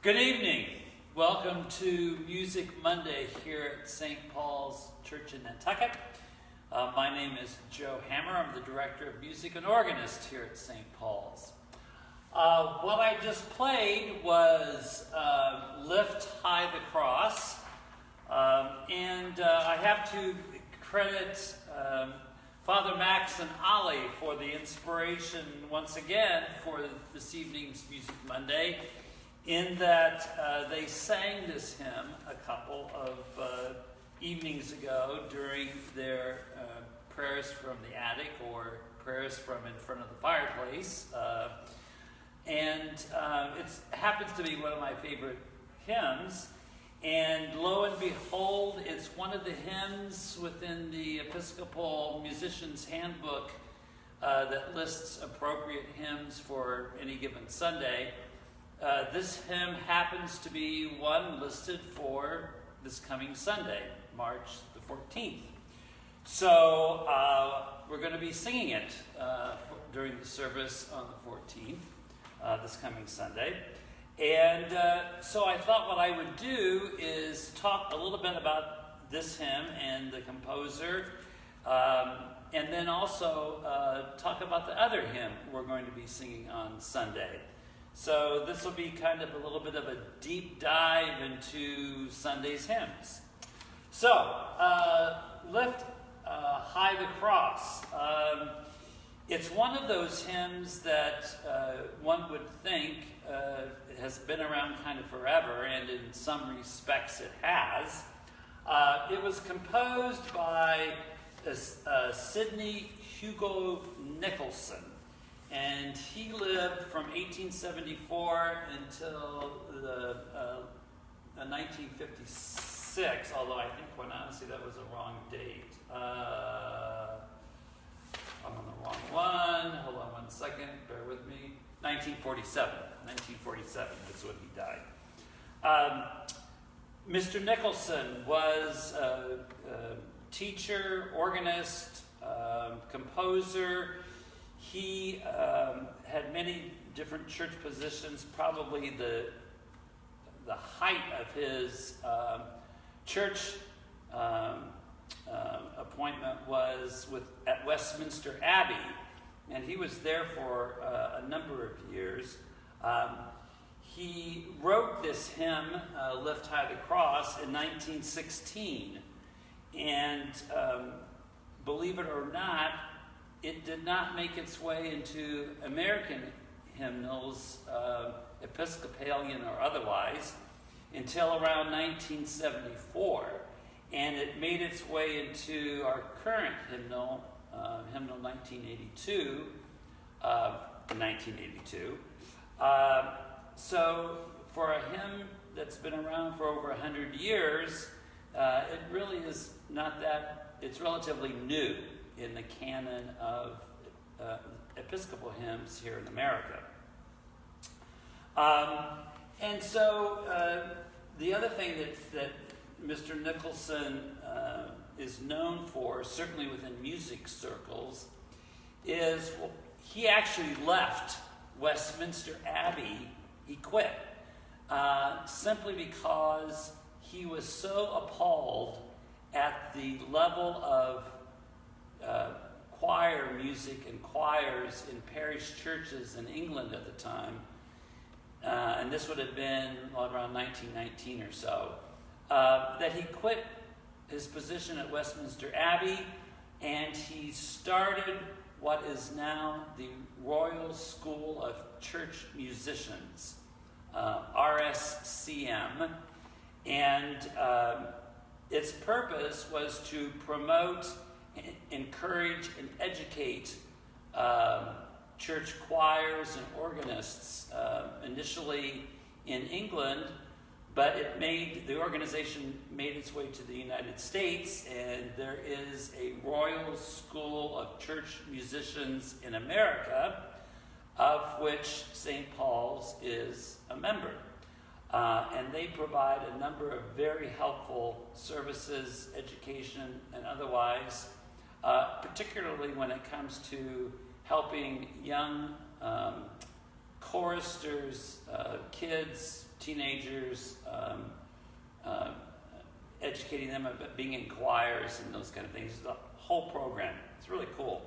Good evening. Welcome to Music Monday here at St. Paul's Church in Nantucket. My name is Joe Hammer. I'm the Director of Music and Organist here at St. Paul's. What I just played was Lift High the Cross. And I have to credit Father Max and Ollie for the inspiration once again for this evening's Music Monday, in that they sang this hymn a couple of evenings ago during their prayers from the attic or prayers from in front of the fireplace. And it happens to be one of my favorite hymns. And lo and behold, it's one of the hymns within the Episcopal Musician's Handbook that lists appropriate hymns for any given Sunday. This hymn happens to be one listed for this coming Sunday, March the 14th. So we're going to be singing it during the service on the 14th, this coming Sunday. And so I thought what I would do is talk a little bit about this hymn and the composer, and then also talk about the other hymn we're going to be singing on Sunday. So this will be kind of a little bit of a deep dive into Sunday's hymns. So, Lift High the Cross. It's one of those hymns that one would think has been around kind of forever, and in some respects it has. It was composed by Sidney Hugo Nicholson, and he lived from 1874 until 1956, although I think, quite honestly, that was a wrong date. I'm on the wrong one. Hold on one second. Bear with me. 1947. 1947 is when he died. Mr. Nicholson was a teacher, organist, composer. He had many different church positions. Probably the height of his church appointment was at Westminster Abbey, and he was there for a number of years. He wrote this hymn, Lift High the Cross, in 1916, and believe it or not, it did not make its way into American hymnals, Episcopalian or otherwise, until around 1974. And it made its way into our current hymnal, hymnal 1982. So for a hymn that's been around for over 100 years, it really is not that, it's relatively new in the canon of Episcopal hymns here in America. And so the other thing that Mr. Nicholson is known for, certainly within music circles, is he actually left Westminster Abbey. He quit simply because he was so appalled at the level of choir music and choirs in parish churches in England at the time, and this would have been around 1919 or so, that he quit his position at Westminster Abbey, and he started what is now the Royal School of Church Musicians, RSCM, and its purpose was to promote, encourage, and educate church choirs and organists, initially in England, but the organization made its way to the United States, and there is a Royal School of Church Musicians in America, of which St. Paul's is a member. And they provide a number of very helpful services, education, and otherwise, particularly when it comes to helping young choristers, kids, teenagers, educating them about being in choirs and those kind of things. The whole program. It's really cool.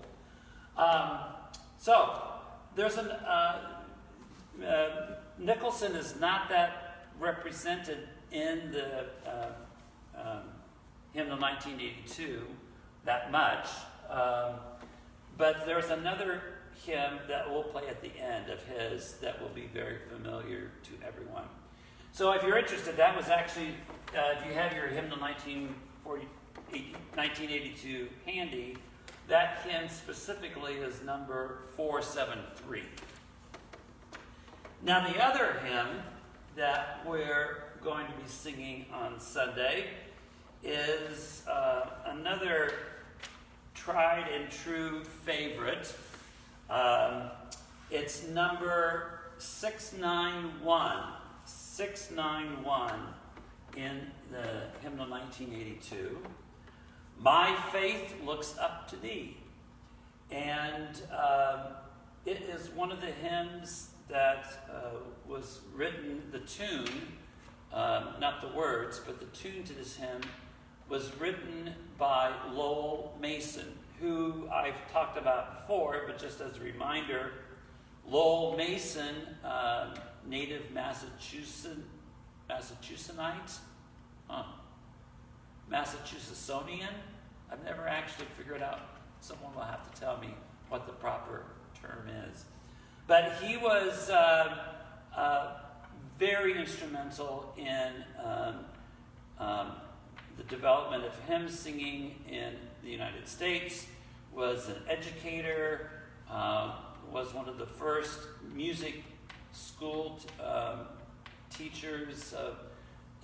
So there's Nicholson is not that represented in the hymnal 1982 that much, but there's another hymn that we'll play at the end of his that will be very familiar to everyone. So if you're interested, that was actually, if you have your hymnal 1982 handy, that hymn specifically is number 473. Now the other hymn that we're going to be singing on Sunday is another tried and true favorite. It's number 691. 691 in the hymnal 1982. My faith looks up to thee. And it is one of the hymns that was written, the tune, not the words, but the tune to this hymn was written by Lowell Mason, who I've talked about before, but just as a reminder, Lowell Mason, native Massachusettsite, Massachusettsonian. I've never actually figured out. Someone will have to tell me what the proper term is. But he was very instrumental in the development of hymn singing in the United States, was an educator, was one of the first music school teachers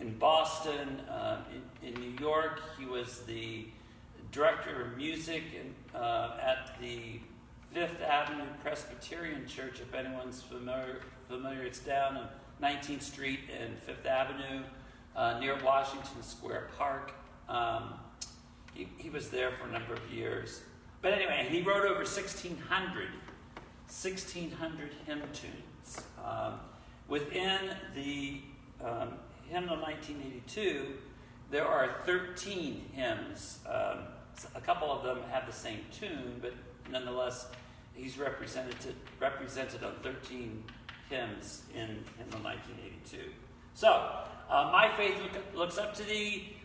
in Boston, in New York. He was the director of music at the Fifth Avenue Presbyterian Church, if anyone's familiar. It's down on 19th Street and Fifth Avenue, near Washington Square Park. He was there for a number of years. But anyway, he wrote over 1,600 hymn tunes. Within the hymnal 1982, there are 13 hymns. A couple of them have the same tune, but nonetheless, he's represented on 13 hymns in hymnal 1982. So, My Faith Looks Up to Thee.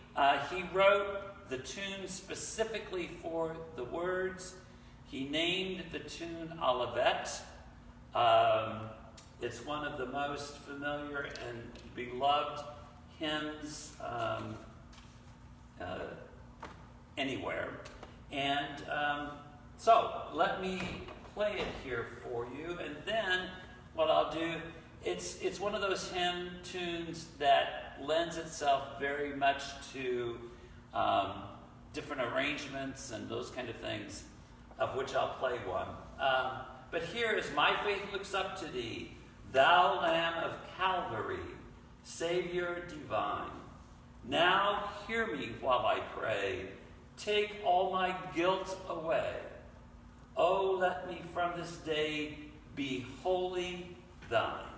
He wrote the tune specifically for the words. He named the tune Olivet. It's one of the most familiar and beloved hymns anywhere. And so let me play it here for you, and then what I'll do, it's one of those hymn tunes that lends itself very much to different arrangements and those kind of things, of which I'll play one. But here is My Faith Looks Up to Thee, Thou Lamb of Calvary, Savior divine. Now hear me while I pray. Take all my guilt away. Oh, let me from this day be wholly thine.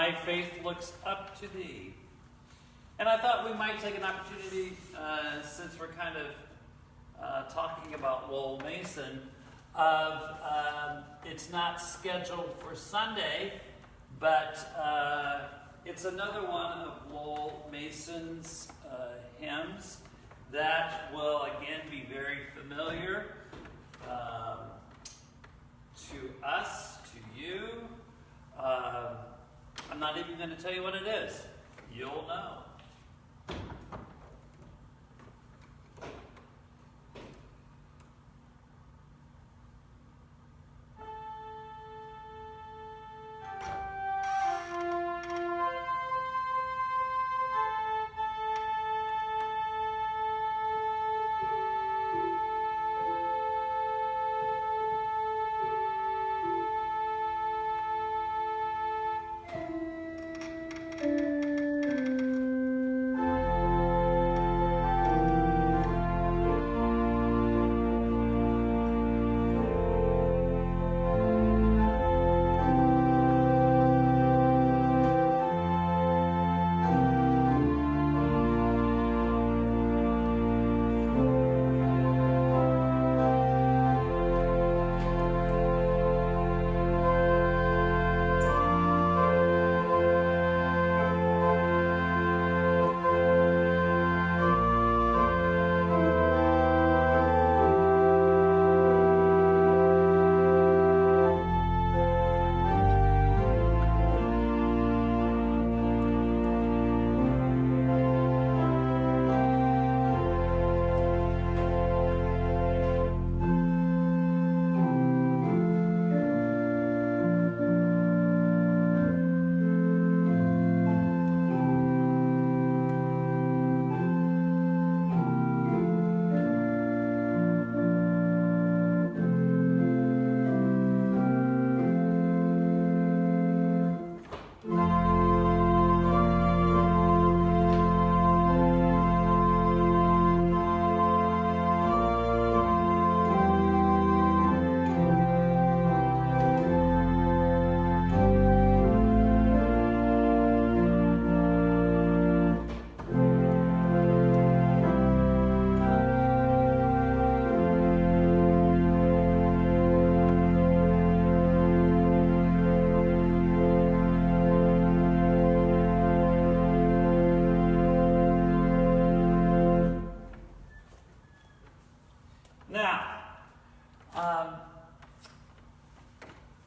my faith looks up to thee. And I thought we might take an opportunity, since we're kind of talking about Lowell Mason, of it's not scheduled for Sunday, but it's another one of Lowell Mason's hymns that will again be very familiar to us, to you. I'm not even going to tell you what it is. You'll know.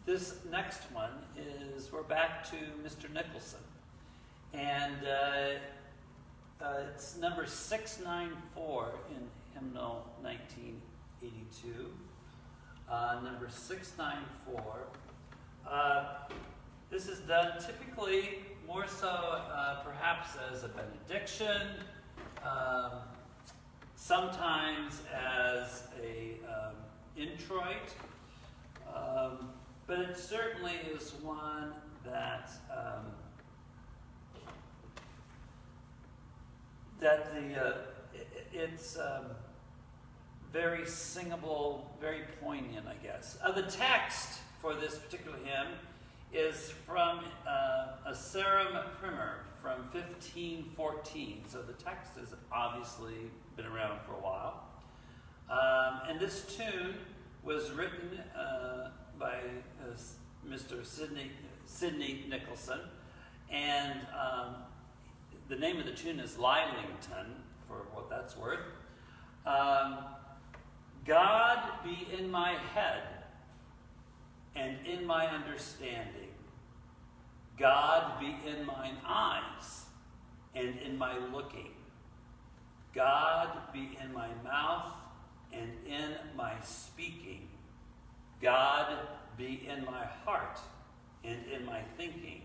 This next one is, we're back to Mr. Nicholson. And it's number 694 in hymnal 1982. Number 694. This is done typically more so perhaps as a benediction, sometimes as a introit. But it certainly is one that it's very singable, very poignant, I guess. The text for this particular hymn is from a Sarum Primer from 1514. So the text has obviously been around for a while. And this tune was written by Mr. Sidney Nicholson, and the name of the tune is Lylington, for what that's worth. God be in my head and in my understanding. God be in mine eyes and in my looking. God be in my mouth and in my speaking. God be in my heart and in my thinking.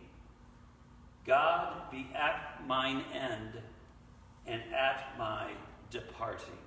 God be at mine end and at my departing.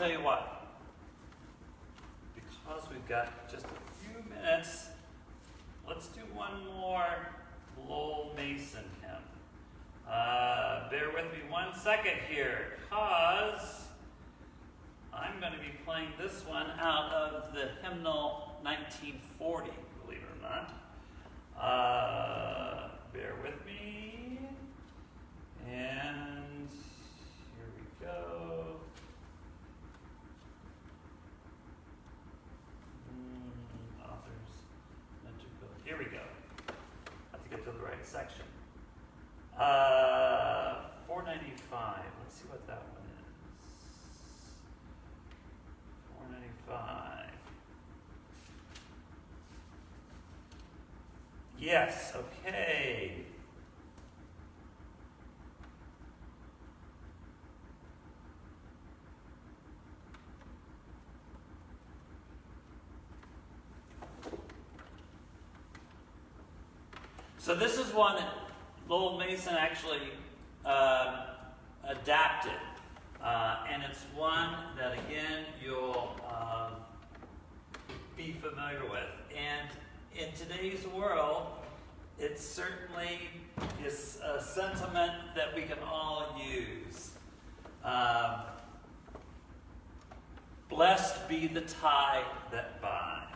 tell you what, because we've got just a few minutes, let's do one more Lowell Mason hymn. Bear with me 1 second here, because I'm going to be playing this one out of the hymnal 1940, believe it or not. Bear with me. And here we go. Authors. Here we go. Have to get to the right section. 495. Let's see what that one is. 495. Yes, okay. So this is one that Lowell Mason actually adapted. And it's one that, again, you'll be familiar with. And in today's world, it certainly is a sentiment that we can all use. Blessed be the tie that binds.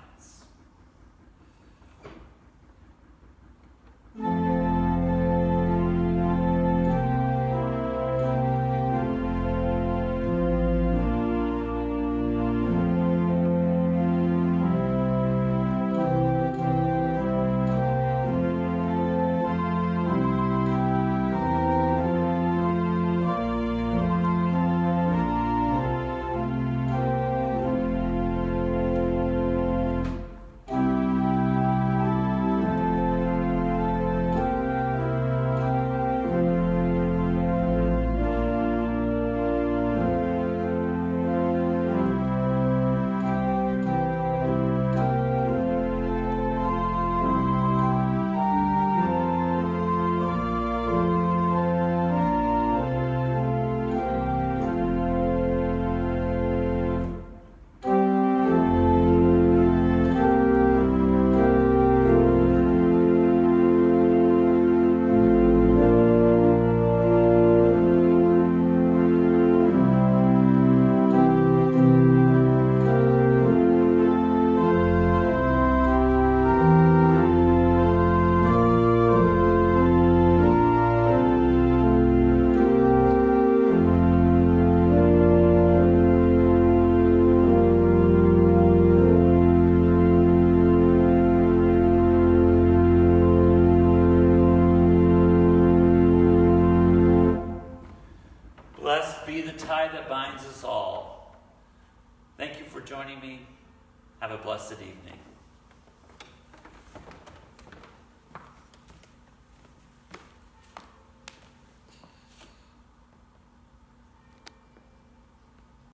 Blessed be the tie that binds us all. Thank you for joining me. Have a blessed evening.